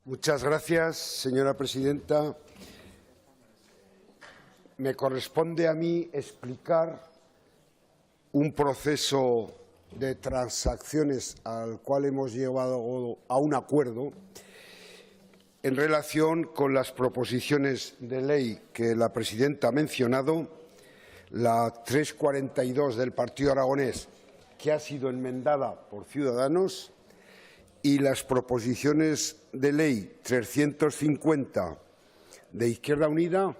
Muchas gracias, señora presidenta. Me corresponde a mí explicar un proceso de transacciones al cual hemos llegado a un acuerdo en relación con las proposiciones de ley que la presidenta ha mencionado, la 342 del Partido Aragonés, que ha sido enmendada por Ciudadanos, y las proposiciones de ley 350 de Izquierda Unida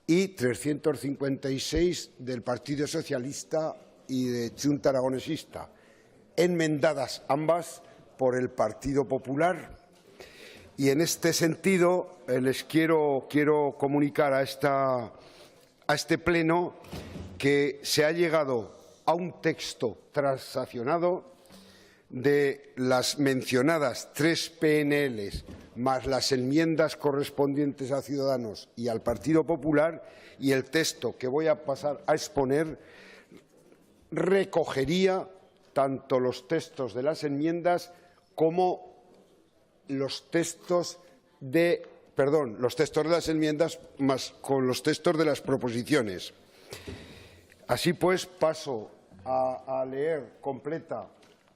y 356 del Partido Socialista y de Junta Aragonesista, enmendadas ambas por el Partido Popular. Y en este sentido les quiero comunicar a este Pleno que se ha llegado a un texto transaccionado de las mencionadas 3 PNLs más las enmiendas correspondientes a Ciudadanos y al Partido Popular, y el texto que voy a pasar a exponer recogería tanto los textos de las enmiendas como los textos de las enmiendas más con los textos de las proposiciones. Así pues, paso a leer completa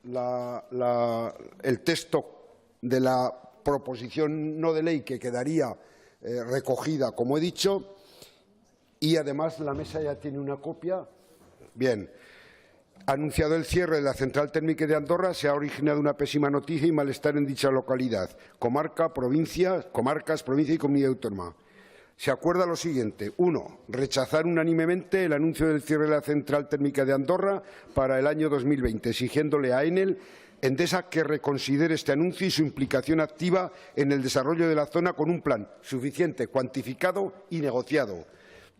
el texto de la proposición no de ley que quedaría recogida, como he dicho, y además la mesa ya tiene una copia. Bien. Anunciado el cierre de la central térmica de Andorra, se ha originado una pésima noticia y malestar en dicha localidad, comarcas, provincia y comunidad autónoma. Se acuerda lo siguiente. 1. Rechazar unánimemente el anuncio del cierre de la central térmica de Andorra para el año 2020, exigiéndole a Enel Endesa que reconsidere este anuncio y su implicación activa en el desarrollo de la zona con un plan suficiente, cuantificado y negociado.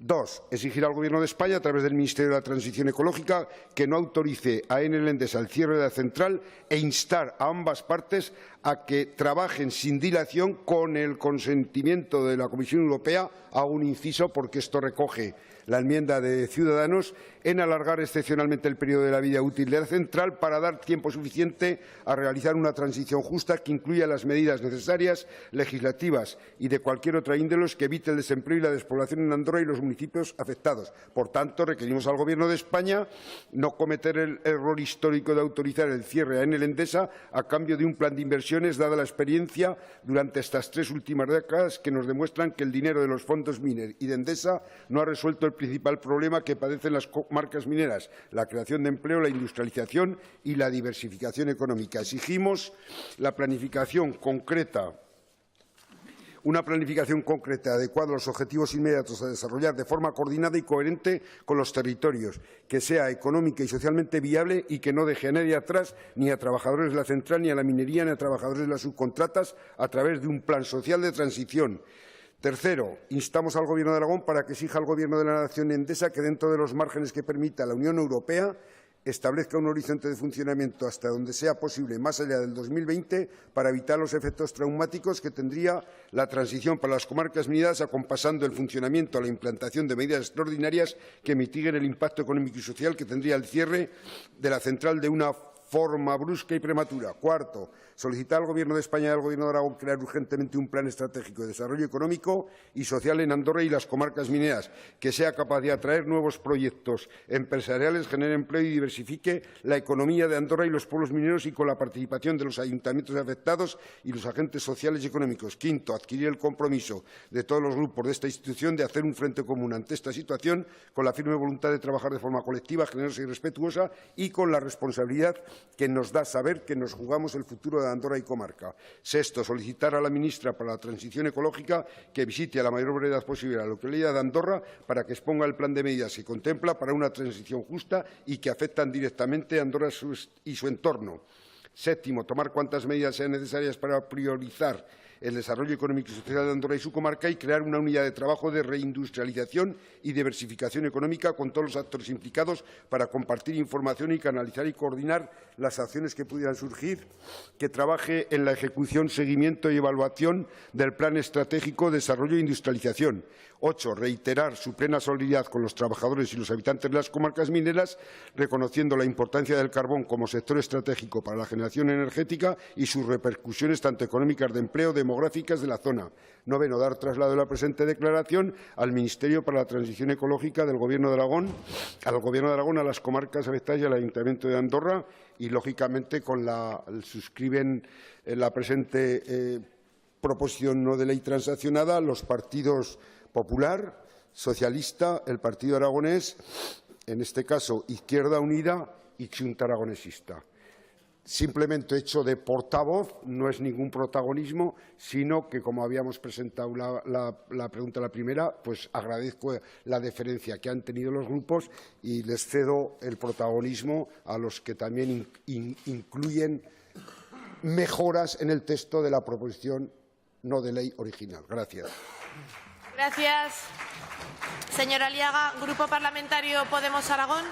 2. Exigir al Gobierno de España, a través del Ministerio de la Transición Ecológica, que no autorice a Enel Endesa el cierre de la central e instar a ambas partes a que trabajen sin dilación con el consentimiento de la Comisión Europea. Hago un inciso porque esto recoge la enmienda de Ciudadanos, en alargar excepcionalmente el periodo de la vida útil de la central para dar tiempo suficiente a realizar una transición justa que incluya las medidas necesarias, legislativas y de cualquier otra índole que evite el desempleo y la despoblación en Andorra y los municipios afectados. Por tanto, requerimos al Gobierno de España no cometer el error histórico de autorizar el cierre a Enel Endesa a cambio de un plan de inversiones, dada la experiencia durante estas 3 últimas décadas que nos demuestran que el dinero de los fondos Miner y de Endesa no ha resuelto el principal problema que padecen las comarcas mineras: la creación de empleo, la industrialización y la diversificación económica. Exigimos una planificación concreta adecuada a los objetivos inmediatos a desarrollar de forma coordinada y coherente con los territorios, que sea económica y socialmente viable y que no deje a nadie atrás, ni a trabajadores de la central, ni a la minería, ni a trabajadores de las subcontratas, a través de un plan social de transición. Tercero, instamos al Gobierno de Aragón para que exija al Gobierno de la Nación Endesa que, dentro de los márgenes que permita la Unión Europea, establezca un horizonte de funcionamiento hasta donde sea posible más allá del 2020 para evitar los efectos traumáticos que tendría la transición para las comarcas mineras, acompasando el funcionamiento a la implantación de medidas extraordinarias que mitiguen el impacto económico y social que tendría el cierre de la central de una forma brusca y prematura. Cuarto, solicitar al Gobierno de España y al Gobierno de Aragón crear urgentemente un plan estratégico de desarrollo económico y social en Andorra y las comarcas mineras, que sea capaz de atraer nuevos proyectos empresariales, genere empleo y diversifique la economía de Andorra y los pueblos mineros, y con la participación de los ayuntamientos afectados y los agentes sociales y económicos. Quinto, adquirir el compromiso de todos los grupos de esta institución de hacer un frente común ante esta situación, con la firme voluntad de trabajar de forma colectiva, generosa y respetuosa, y con la responsabilidad que nos da saber que nos jugamos el futuro de Andorra y comarca. Sexto, solicitar a la ministra para la Transición Ecológica que visite a la mayor brevedad posible la localidad de Andorra para que exponga el plan de medidas que contempla para una transición justa y que afectan directamente a Andorra y su entorno. Séptimo, tomar cuantas medidas sean necesarias para priorizar el desarrollo económico y social de Andorra y su comarca y crear una unidad de trabajo de reindustrialización y diversificación económica con todos los actores implicados para compartir información y canalizar y coordinar las acciones que pudieran surgir, que trabaje en la ejecución, seguimiento y evaluación del Plan Estratégico de Desarrollo e Industrialización. 8. Reiterar su plena solidaridad con los trabajadores y los habitantes de las comarcas mineras, reconociendo la importancia del carbón como sector estratégico para la generación energética y sus repercusiones tanto económicas, de empleo, demográficas de la zona. Noveno, dar traslado de la presente declaración al Ministerio para la Transición Ecológica del Gobierno de Aragón, a las comarcas afectadas y al Ayuntamiento de Andorra y, lógicamente, suscriben la presente proposición no de ley transaccionada los partidos Popular, Socialista, el Partido Aragonés, en este caso Izquierda Unida y Xunta Aragonesista. Simplemente hecho de portavoz, no es ningún protagonismo, sino que, como habíamos presentado la pregunta la primera, pues agradezco la deferencia que han tenido los grupos y les cedo el protagonismo a los que también incluyen mejoras en el texto de la proposición no de ley original. Gracias. Gracias. Señor Aliaga, Grupo Parlamentario Podemos Aragón.